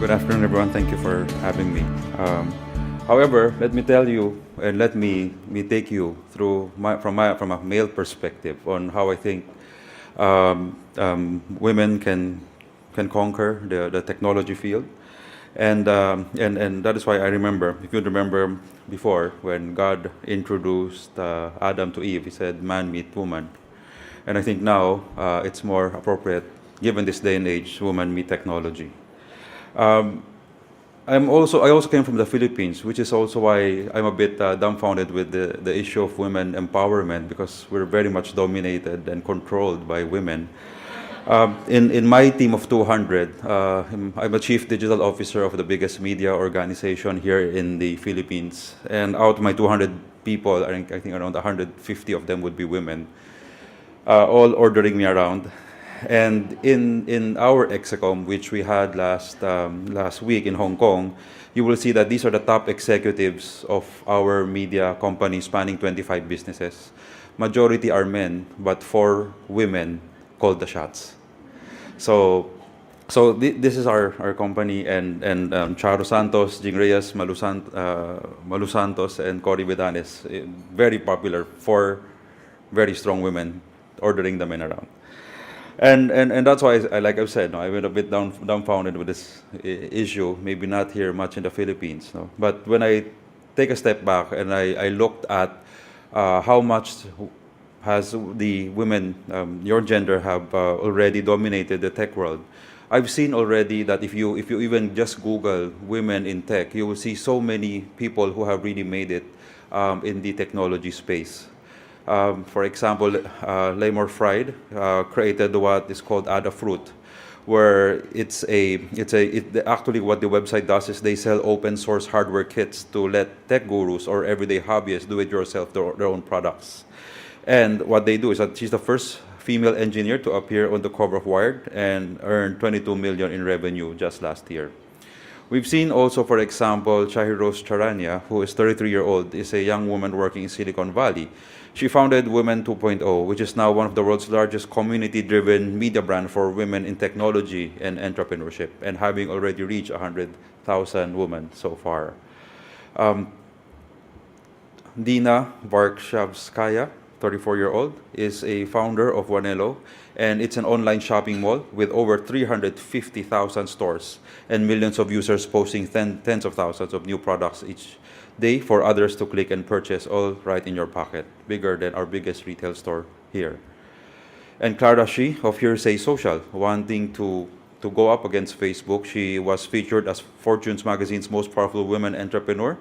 Good afternoon, everyone. Thank you for having me. However, let me tell you, and let me take you through from a male perspective on how I think women can conquer the technology field, and that is why I remember. If you remember before, when God introduced Adam to Eve, He said, "Man meet woman," and I think now it's more appropriate, given this day and age, woman meet technology. Um, I also came from the Philippines, which is also why I'm a bit dumbfounded with the issue of women empowerment, because we're very much dominated and controlled by women. In my team of 200, I'm a chief digital officer of the biggest media organization here in the Philippines. And out of my 200 people, I think around 150 of them would be women, all ordering me around. And in our Execom, which we had last week in Hong Kong, you will see that these are the top executives of our media company spanning 25 businesses. Majority are men, but 4 women call the shots. So, this is our company, and Charo Santos, Jing Reyes, Malu Santos, and Cory Vidanes, very popular, 4 very strong women ordering the men around. And that's why, like I've said, no, I've been a bit dumbfounded with this issue. Maybe not here much in the Philippines, no. But when I take a step back and I looked at how much has the women, your gender, have already dominated the tech world. I've seen already that if you even just Google women in tech, you will see so many people who have really made it in the technology space. For example, Lamor Fried created what is called Adafruit, where actually what the website does is they sell open source hardware kits to let tech gurus or everyday hobbyists do it yourself their own products. And what they do is that she's the first female engineer to appear on the cover of Wired and earned 22 million in revenue just last year. We've seen also, for example, Chahiros Charania, who is 33-year-old, is a young woman working in Silicon Valley. She founded Women 2.0, which is now one of the world's largest community-driven media brand for women in technology and entrepreneurship, and having already reached 100,000 women so far. Um, Dina Varkshavskaya, 34-year-old, is a founder of Wanelo, and it's an online shopping mall with over 350,000 stores and millions of users posting tens of thousands of new products each day for others to click and purchase, all right in your pocket, bigger than our biggest retail store here. And Clara Shi of Hearsay Social, wanting to go up against Facebook, she was featured as Fortune's magazine's most powerful women entrepreneur,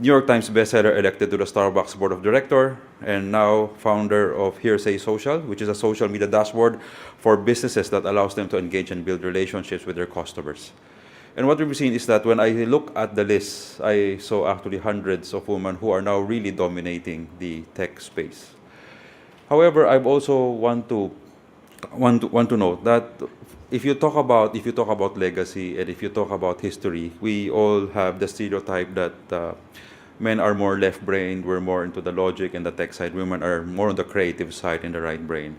New York Times bestseller, elected to the Starbucks board of director, and now founder of Hearsay Social, which is a social media dashboard for businesses that allows them to engage and build relationships with their customers. And what we've seen is that when I look at the list, I saw actually hundreds of women who are now really dominating the tech space. However, I've also want to note that if you talk about legacy and if you talk about history, we all have the stereotype that men are more left-brained, we're more into the logic and the tech side, women are more on the creative side and the right brain.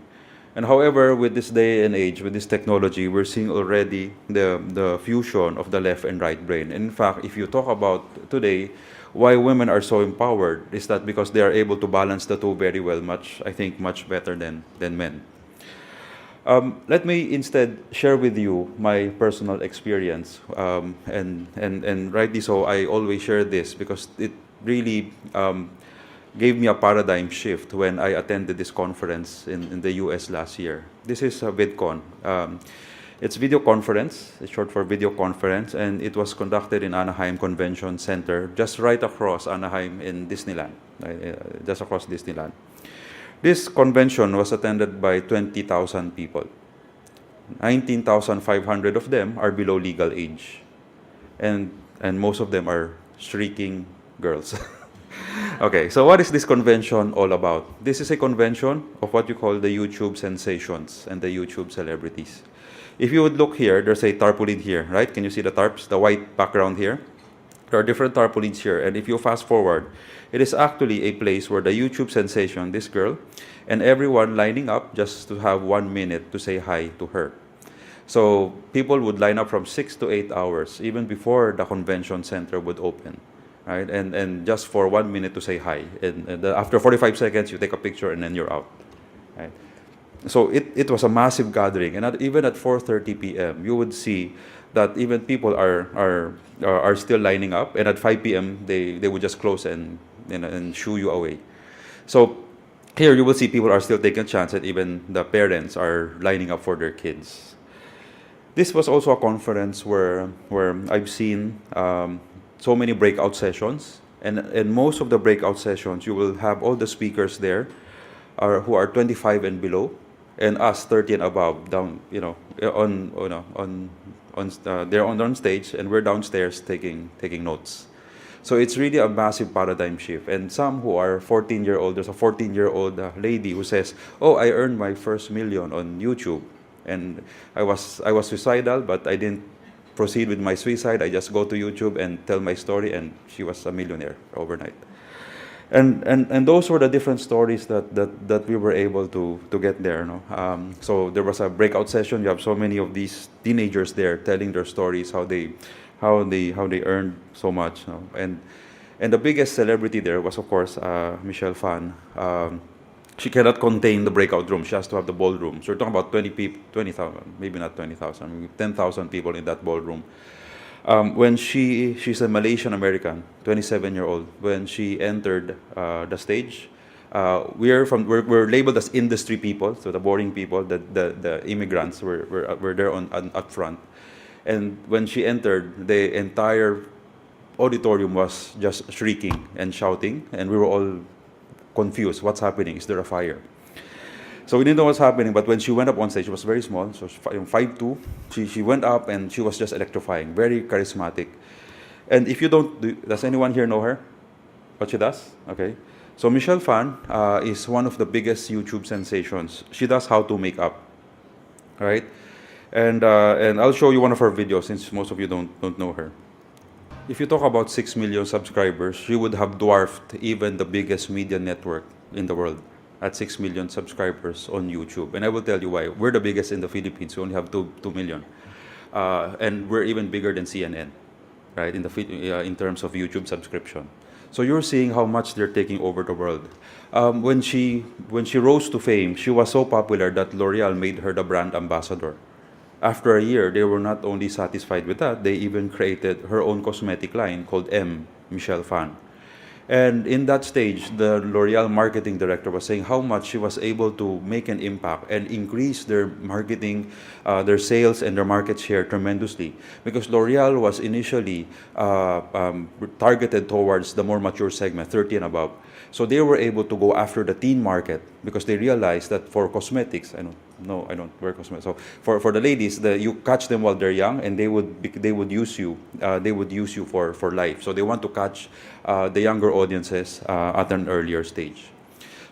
And however, with this day and age, with this technology, we're seeing already the fusion of the left and right brain. And in fact, if you talk about today, why women are so empowered is that because they are able to balance the two very well, I think much better than men. Let me instead share with you my personal experience, and rightly so. I always share this because it really gave me a paradigm shift when I attended this conference in the US last year. This is a VidCon. It's video conference. It's short for video conference, and it was conducted in Anaheim Convention Center, just right across Anaheim in Disneyland, just across Disneyland. This convention was attended by 20,000 people. 19,500 of them are below legal age, and most of them are shrieking girls. Okay, so what is this convention all about? This is a convention of what you call the YouTube sensations and the YouTube celebrities. If you would look here, there's a tarpaulin here, right? Can you see the tarps, the white background here? There are different tarpaulins here, and if you fast forward, it is actually a place where the YouTube sensation, this girl, and everyone lining up just to have 1 minute to say hi to her. So people would line up from 6 to 8 hours, even before the convention center would open, right? And just for 1 minute to say hi. And after 45 seconds, you take a picture and then you're out, right? So it was a massive gathering. And even at 4:30 p.m., you would see that even people are still lining up. And at 5 p.m., they would just close and shoo you away. So here you will see people are still taking a chance, and even the parents are lining up for their kids. This was also a conference where I've seen so many breakout sessions, and most of the breakout sessions you will have all the speakers there who are 25 and below, and us 30 and above down, they're on stage, and we're downstairs taking notes. So it's really a massive paradigm shift. And some who are 14-year-old, there's a 14-year-old lady who says, "Oh, I earned my first million on YouTube, and I was suicidal, but I didn't proceed with my suicide. I just go to YouTube and tell my story," and she was a millionaire overnight. And those were the different stories that we were able to get there. No? So there was a breakout session. You have so many of these teenagers there telling their stories, how they earned so much. No? And the biggest celebrity there was, of course, Michelle Phan. She cannot contain the breakout room. She has to have the ballroom. So we're talking about 20,000, maybe not 20,000, maybe 10,000 people in that ballroom. When she's a Malaysian American, 27-year-old. When she entered the stage, we're labeled as industry people, so the boring people, the immigrants were there up front. And when she entered, the entire auditorium was just shrieking and shouting, and we were all confused. What's happening? Is there a fire? So we didn't know what's happening, but when she went up on stage, she was very small, so 5'2". She went up and she was just electrifying, very charismatic. And if you does anyone here know her? What she does? Okay. So Michelle Phan is one of the biggest YouTube sensations. She does how to make up, right? And I'll show you one of her videos since most of you don't know her. If you talk about 6 million subscribers, she would have dwarfed even the biggest media network in the world at 6 million subscribers on YouTube. And I will tell you why. We're the biggest in the Philippines. We only have 2 million. And we're even bigger than CNN, right, in terms of YouTube subscription. So you're seeing how much they're taking over the world. When she rose to fame, she was so popular that L'Oreal made her the brand ambassador. After a year, they were not only satisfied with that, they even created her own cosmetic line called Michelle Phan. And in that stage, the L'Oreal marketing director was saying how much she was able to make an impact and increase their marketing, their sales and their market share tremendously. Because L'Oreal was initially targeted towards the more mature segment, 30 and above. So they were able to go after the teen market because they realized that for cosmetics, I don't wear cosmetics. So for the ladies, you catch them while they're young, and they would use you. They would use you for life. So they want to catch the younger audiences at an earlier stage.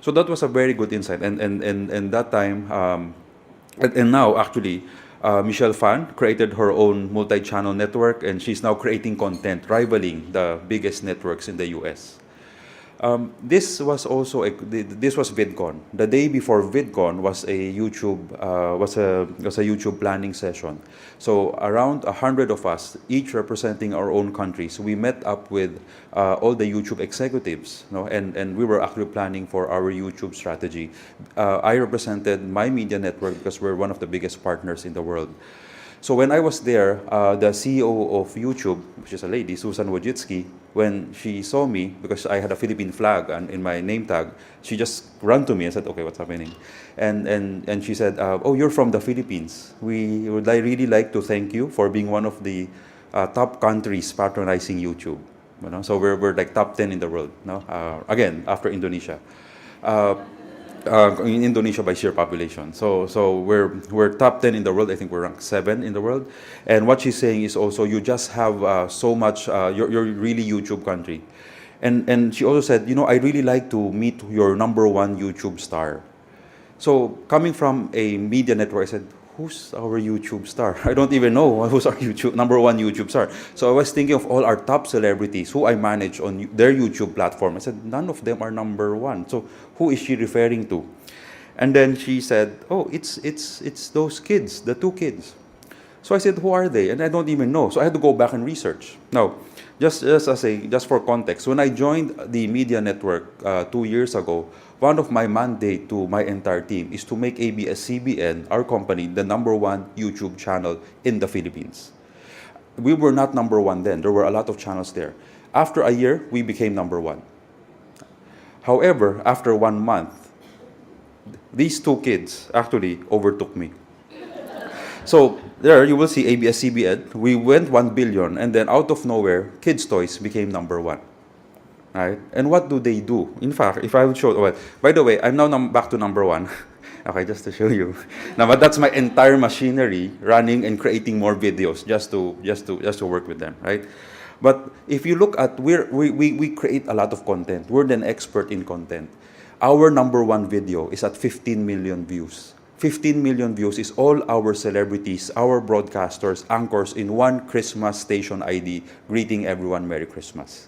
So that was a very good insight. And that time, and now actually, Michelle Phan created her own multi-channel network, and she's now creating content rivaling the biggest networks in the US. This was VidCon. The day before VidCon was a YouTube planning session. So around 100 of us, each representing our own countries, we met up with all the YouTube executives, and we were actually planning for our YouTube strategy. I represented my media network because we're one of the biggest partners in the world. So when I was there, the CEO of YouTube, which is a lady, Susan Wojcicki, when she saw me, because I had a Philippine flag in my name tag, she just ran to me and said, "Okay, what's happening?" And she said, "Oh, you're from the Philippines. We would really like to thank you for being one of the top countries patronizing YouTube. So we're like top 10 in the world. Again, after Indonesia. In Indonesia by sheer population. So we're top 10 in the world. I think we're ranked 7 in the world. And what she's saying is also, you just have so much, you're really YouTube country. And she also said, I really like to meet your number 1 YouTube star. So coming from a media network, I said, who's our YouTube star? I don't even know who's our number 1 YouTube star. So I was thinking of all our top celebrities who I manage on their YouTube platform. I said, none of them are number 1. So who is she referring to? And then she said, oh, it's those kids, the 2 kids. So I said, who are they? And I don't even know. So I had to go back and research. Now, just for context, when I joined the media network 2 years ago, one of my mandate to my entire team is to make ABS-CBN, our company, the #1 YouTube channel in the Philippines. We were not #1 then. There were a lot of channels there. After a year, we became #1. However, after 1 month, these two kids actually overtook me. So there you will see ABS-CBN. We went 1 billion, and then out of nowhere, kids' toys became #1. Right? And what do they do? In fact, if I would show, well, by the way, I'm now back to #1. Okay, just to show you. Now, but that's my entire machinery running and creating more videos just to work with them, right? But if you look at we create a lot of content. We're an expert in content. Our #1 video is at 15 million views. 15 million views is all our celebrities, our broadcasters, anchors in one Christmas station ID greeting everyone Merry Christmas.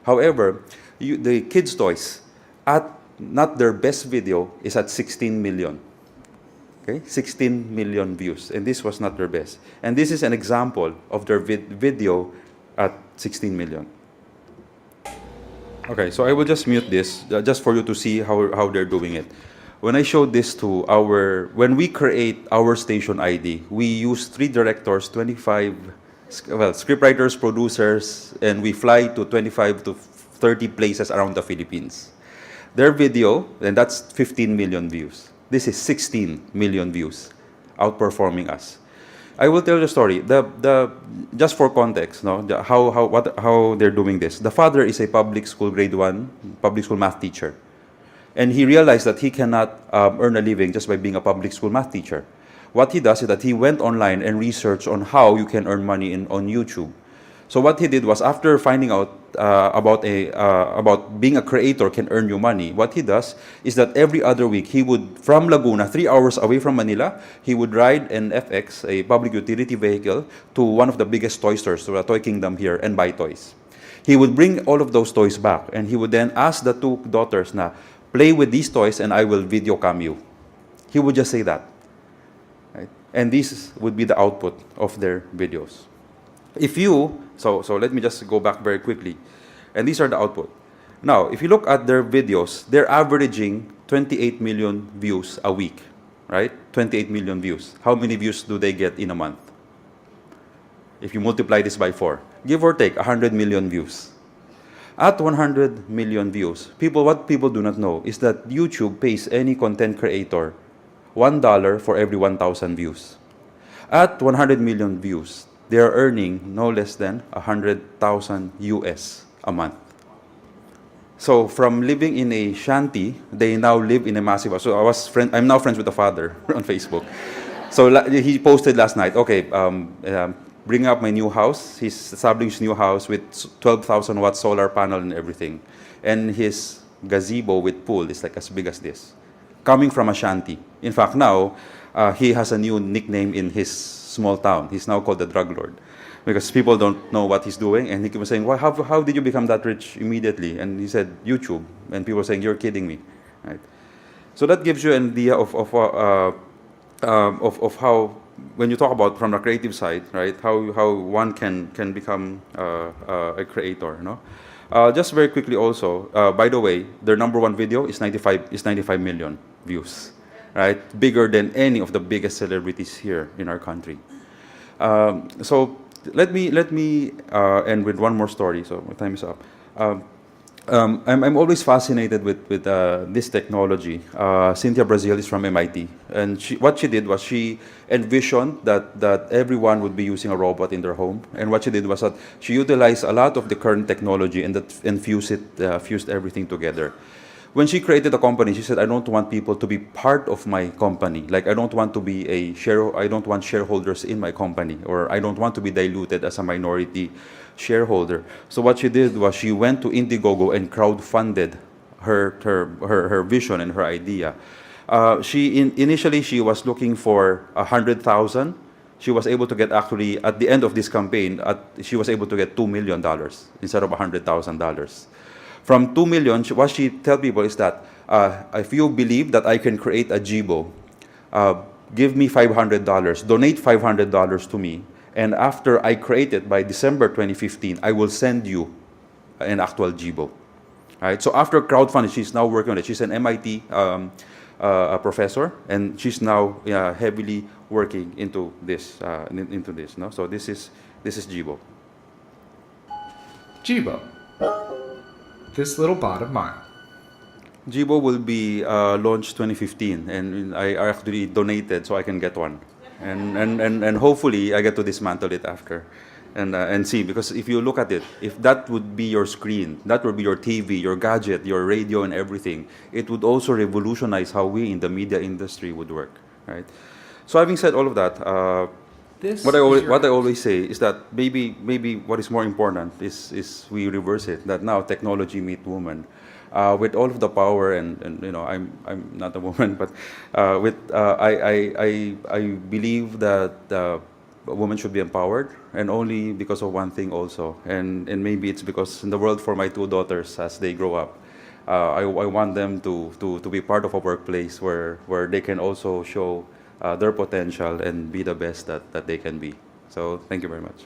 However, the kids' toys, at not their best video, is at 16 million. Okay, 16 million views, and this was not their best. And this is an example of their video at 16 million. Okay, so I will just mute this, just for you to see how they're doing it. When I showed this to when we create our station ID, we use 3 directors, 25, scriptwriters, producers, and we fly to 25 to 30 places around the Philippines. Their video, and that's 15 million views. This is 16 million views, outperforming us. I will tell the story. Just for context, no, how they're doing this. The father is a public school grade 1 public school math teacher, and he realized that he cannot earn a living just by being a public school math teacher. What he does is that he went online and researched on how you can earn money on YouTube. So what he did was, after finding out about being a creator can earn you money, what he does is that every other week he would, from Laguna, 3 hours away from Manila, he would ride an FX, a public utility vehicle, to one of the biggest toy stores, to the Toy Kingdom here, and buy toys. He would bring all of those toys back, and he would then ask the 2 daughters, play with these toys and I will video cam you. He would just say that. Right? And this would be the output of their videos. If you, so let me just go back very quickly. And these are the output. Now, if you look at their videos, they're averaging 28 million views a week, right? 28 million views. How many views do they get in a month? If you multiply this by 4, give or take 100 million views. At 100 million views, what people do not know is that YouTube pays any content creator $1 for every 1,000 views. At 100 million views, they are earning no less than 100,000 US a month. So from living in a shanty, they now live in a massive house. So I'm now friends with the father on Facebook. So he posted last night, okay, bring up my new house. He's established new house with 12,000 watt solar panel and everything. And his gazebo with pool is like as big as this. Coming from a shanty. In fact, now, he has a new nickname in his small town. He's now called the drug lord, because people don't know what he's doing. And he keeps saying, "Well, how did you become that rich immediately?" And he said, "YouTube." And people are saying, "You're kidding me," right? So that gives you an idea of how, when you talk about from the creative side, right? How one can become a creator, no? Just very quickly also, by the way, their #1 video is 95 million views. Right, bigger than any of the biggest celebrities here in our country. So let me end with one more story. So my time is up. I'm always fascinated with this technology. Cynthia Brazil is from MIT, and what she did was she envisioned that everyone would be using a robot in their home. And what she did was that she utilized a lot of the current technology and fused everything together. When she created a company, she said, "I don't want people to be part of my company. Like, I don't want to be I don't want shareholders in my company, or I don't want to be diluted as a minority shareholder." So what she did was she went to Indiegogo and crowdfunded her vision and her idea. Initially she was looking for 100,000. She was able to get, actually, at the end of this campaign, she was able to get $2 million instead of $100,000. From 2 million, what she tell people is that if you believe that I can create a Jibo, give me $500, donate $500 to me, and after I create it by December 2015, I will send you an actual Jibo. Right? So after crowdfunding, she's now working on it. She's an MIT a professor, and she's now heavily working into this. No? So this is Jibo. Jibo. This little bot of mine. Jibo will be launched 2015, and I actually donated so I can get one, and hopefully I get to dismantle it after, and see, because if you look at it, if that would be your screen, that would be your TV, your gadget, your radio, and everything, it would also revolutionize how we in the media industry would work, right? So having said all of that, what I always say is that maybe what is more important is we reverse it. That now technology meet woman, with all of the power and I'm not a woman, but I believe that a woman should be empowered, and only because of one thing also, and maybe it's because in the world for my two daughters as they grow up, I want them to be part of a workplace where they can also show their potential and be the best that they can be. So thank you very much.